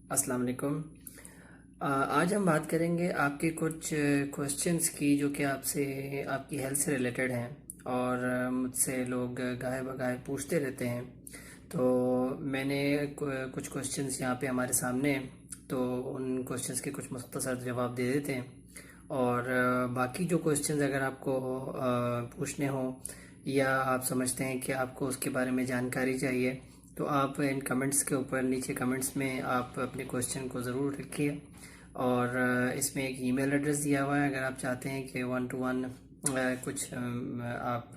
अस्सलाम वालेकुम। आज हम बात करेंगे आपके कुछ क्वेश्चंस की जो कि आपसे आपकी हेल्थ से रिलेटेड हैं और मुझसे लोग गाहे बगाहे पूछते रहते हैं। तो मैंने कुछ क्वेश्चंस यहाँ पे हमारे सामने हैं, तो उन क्वेश्चंस के कुछ मुख्तसर जवाब दे देते हैं। और बाकी जो क्वेश्चंस अगर आपको पूछने हो या आप समझते हैं कि आपको उसके बारे में जानकारी चाहिए, तो आप इन कमेंट्स के ऊपर नीचे कमेंट्स में आप अपने क्वेश्चन को ज़रूर रखिए। और इसमें एक ईमेल एड्रेस दिया हुआ है, अगर आप चाहते हैं कि वन टू वन कुछ आप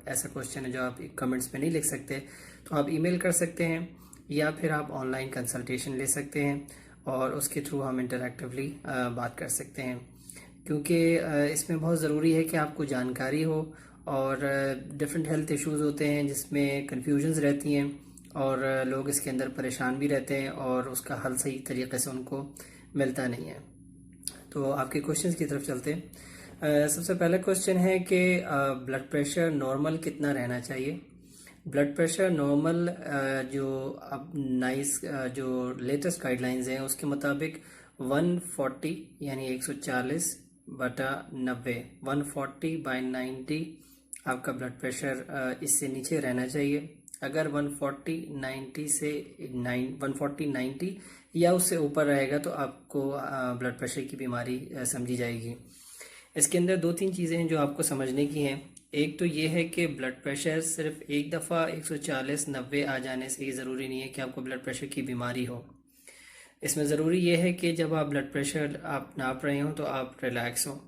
ऐसा क्वेश्चन है जो आप कमेंट्स में नहीं लिख सकते, तो आप ईमेल कर सकते हैं या फिर आप ऑनलाइन कंसल्टेशन ले सकते हैं और उसके थ्रू हम इंटरैक्टिवली बात कर सकते हैं। क्योंकि इसमें बहुत ज़रूरी है कि आपको जानकारी हो और डिफरेंट हेल्थ इश्यूज़ होते हैं जिसमें कन्फ्यूजन्स रहती हैं और लोग इसके अंदर परेशान भी रहते हैं और उसका हल सही तरीके से उनको मिलता नहीं है। तो आपके क्वेश्चंस की तरफ चलते हैं। सबसे पहला क्वेश्चन है कि ब्लड प्रेशर नॉर्मल कितना रहना चाहिए। ब्लड प्रेशर नॉर्मल जो अब जो लेटेस्ट गाइडलाइंस हैं उसके मुताबिक 140 यानी 140/90, 140/90 आपका ब्लड प्रेशर इससे नीचे रहना चाहिए। अगर 140/90 से 140/90 या उससे ऊपर रहेगा तो आपको ब्लड प्रेशर की बीमारी समझी जाएगी। इसके अंदर दो तीन चीज़ें हैं जो आपको समझने की हैं। एक तो ये है कि ब्लड प्रेशर सिर्फ एक दफ़ा 140/90 आ जाने से ये ज़रूरी नहीं है कि आपको ब्लड प्रेशर की बीमारी हो। इसमें ज़रूरी ये है कि जब आप ब्लड प्रेशर आप नाप रहे हो तो आप रिलैक्स हो,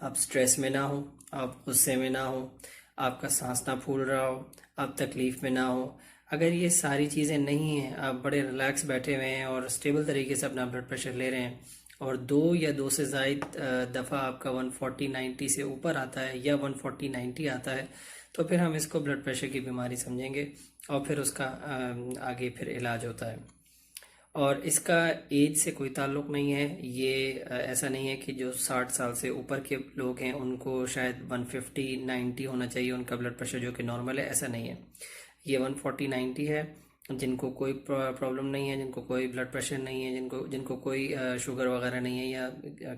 आप स्ट्रेस में ना हो, आप गुस्से में ना हो, आपका सांस ना फूल रहा हो, आप तकलीफ़ में ना हो। अगर ये सारी चीज़ें नहीं हैं, आप बड़े रिलैक्स बैठे हुए हैं और स्टेबल तरीके से अपना ब्लड प्रेशर ले रहे हैं और दो से ज़ायद दफ़ा आपका 140/90 से ऊपर आता है या 140/90 आता है, तो फिर हम इसको ब्लड प्रेशर की बीमारी समझेंगे और फिर उसका आगे फिर इलाज होता है। और इसका एज से कोई ताल्लुक़ नहीं है। ये ऐसा नहीं है कि जो 60 साल से ऊपर के लोग हैं उनको शायद 150/90 होना चाहिए उनका ब्लड प्रेशर, जो कि नॉर्मल है, ऐसा नहीं है। ये 140/90 है। जिनको कोई प्रॉब्लम नहीं है, जिनको कोई ब्लड प्रेशर नहीं है, जिनको जिनको कोई शुगर वगैरह नहीं है या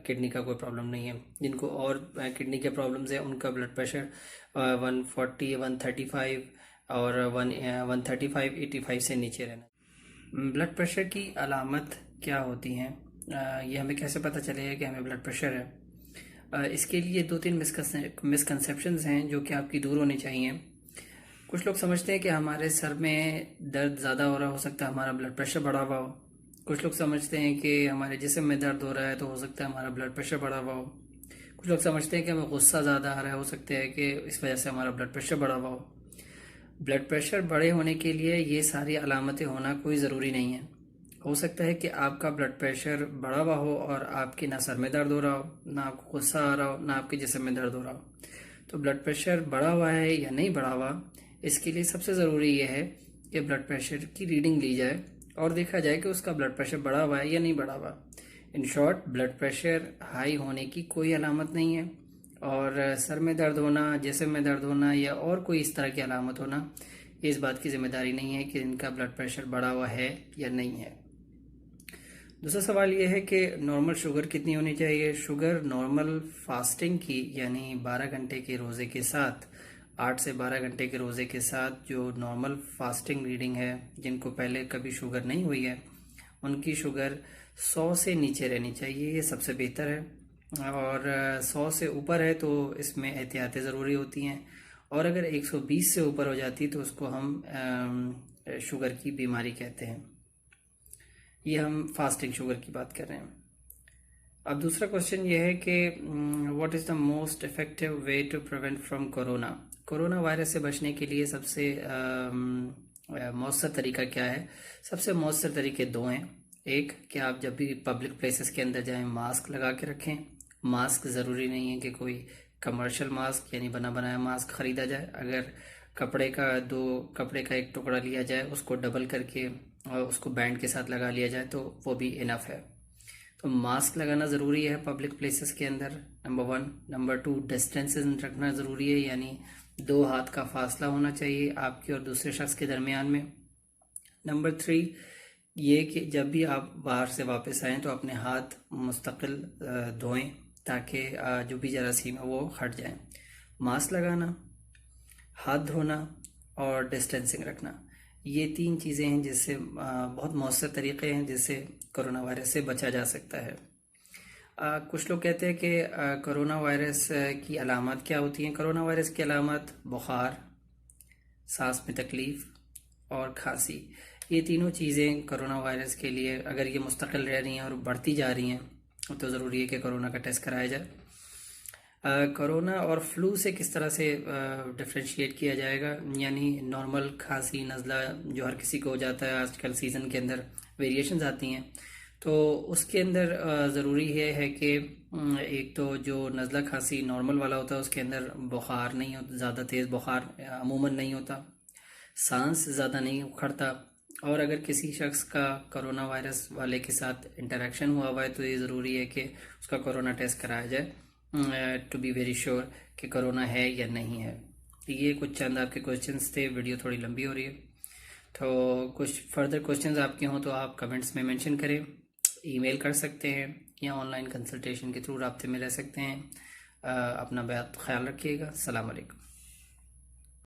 किडनी का कोई प्रॉब्लम नहीं है, जिनको और किडनी के प्रॉब्लम्स हैं, उनका ब्लड प्रेशर 140, 135 और 135/85 से नीचे रहना। ब्लड प्रेशर की अलामत क्या होती हैं, ये हमें कैसे पता चलेगा कि हमें ब्लड प्रेशर है। इसके लिए दो तीन मिसकंसेप्शंस हैं जो कि आपकी दूर होनी चाहिए। कुछ लोग समझते हैं कि हमारे सर में दर्द ज़्यादा हो रहा हो सकता है हमारा ब्लड प्रेशर बढ़ा हुआ हो। कुछ लोग समझते हैं कि हमारे जिस्म में दर्द हो रहा है तो हो सकता है हमारा ब्लड प्रेशर बढ़ा हुआ हो। कुछ लोग समझते हैं कि हमें गुस्सा ज़्यादा आ रहा है, हो सकता है कि इस वजह से हमारा ब्लड प्रेशर बढ़ा हुआ हो। ब्लड प्रेशर बढ़े होने के लिए ये सारी अलामतें होना कोई ज़रूरी नहीं है। हो सकता है कि आपका ब्लड प्रेशर बढ़ा हुआ हो और आपके ना सर में दर्द हो रहा हो, ना आपको गुस्सा आ रहा हो, ना आपके जिस्म में दर्द हो रहा हो। तो ब्लड प्रेशर बढ़ा हुआ है या नहीं बढ़ा हुआ, इसके लिए सबसे ज़रूरी ये है कि ब्लड प्रेशर की रीडिंग ली जाए और देखा जाए कि उसका ब्लड प्रेशर बढ़ा हुआ है या नहीं बढ़ा हुआ। In short, blood pressure high होने की कोई अलामत नहीं है और सर में दर्द होना, जिस्म में दर्द होना या और कोई इस तरह की अलामत होना, ये इस बात की जिम्मेदारी नहीं है कि इनका ब्लड प्रेशर बढ़ा हुआ है या नहीं है। दूसरा सवाल ये है कि नॉर्मल शुगर कितनी होनी चाहिए। शुगर नॉर्मल फास्टिंग की यानी 12 घंटे के रोज़े के साथ, 8 से 12 घंटे के रोज़े के साथ जो नॉर्मल फास्टिंग रीडिंग है, जिनको पहले कभी शुगर नहीं हुई है उनकी शुगर 100 से नीचे रहनी चाहिए, ये सबसे बेहतर है। और 100 से ऊपर है तो इसमें एहतियातें ज़रूरी होती हैं और अगर 120 से ऊपर हो जाती तो उसको हम शुगर की बीमारी कहते हैं। ये हम फास्टिंग शुगर की बात कर रहे हैं। अब दूसरा क्वेश्चन ये है कि what is the most effective way to prevent from corona. Corona virus से बचने के लिए सबसे मौसर तरीका क्या है। सबसे मौसर तरीके दो हैं। एक कि आप जब भी पब्लिक प्लेसेस के अंदर जाएं मास्क लगा के रखें। मास्क ज़रूरी नहीं है कि कोई कमर्शियल मास्क यानी बना बनाया मास्क ख़रीदा जाए। अगर कपड़े का एक टुकड़ा लिया जाए, उसको डबल करके और उसको बैंड के साथ लगा लिया जाए तो वो भी इनफ है। तो मास्क लगाना ज़रूरी है पब्लिक प्लेसेस के अंदर, नंबर 1। नंबर 2, डिस्टेंस रखना ज़रूरी है, यानी 2 हाथ का फासला होना चाहिए आपके और दूसरे शख्स के दरमियान में। नंबर 3, ये कि जब भी आप बाहर से वापस आएँ तो अपने हाथ मुस्तकिल धोएं ताकि जो भी जरासीम है वो हट जाएं। मास्क लगाना, हाथ धोना और डिस्टेंसिंग रखना, ये 3 चीज़ें हैं जिससे बहुत मौसर तरीक़े हैं जिससे कोरोना वायरस से बचा जा सकता है। कुछ लोग कहते हैं कि कोरोना वायरस की अलामत क्या होती हैं। कोरोना वायरस की अलामत बुखार, सांस में तकलीफ़ और खांसी, ये तीनों चीज़ें कोरोना वायरस के लिए अगर ये मुस्तकिल रह रही हैं और बढ़ती जा रही हैं तो ज़रूरी है कि कोरोना का टेस्ट कराया जाए। कोरोना और फ्लू से किस तरह से डिफ्रेंशिएट किया जाएगा, यानी नॉर्मल खांसी नज़ला जो हर किसी को हो जाता है, आजकल सीज़न के अंदर वेरिएशंस आती हैं, तो उसके अंदर ज़रूरी ये है कि एक तो जो नज़ला खांसी नॉर्मल वाला होता है उसके अंदर बुखार नहीं होता, ज़्यादा तेज़ बुखार अमूमन नहीं होता, सांस ज़्यादा नहीं उखड़ता, और अगर किसी शख्स का कोरोना वायरस वाले के साथ इंटरेक्शन हुआ हुआ है तो ये ज़रूरी है कि उसका कोरोना टेस्ट कराया जाए टू बी वेरी श्योर कि कोरोना है या नहीं है। ये कुछ चंद आपके क्वेश्चंस थे। वीडियो थोड़ी लंबी हो रही है, तो कुछ फर्दर क्वेश्चंस आपके हों तो आप कमेंट्स में मेंशन करें, ईमेल कर सकते हैं या ऑनलाइन कंसल्टेशन के थ्रू राब्ते में रह सकते हैं। अपना बहुत ख्याल रखिएगा। अस्सलाम वालेकुम।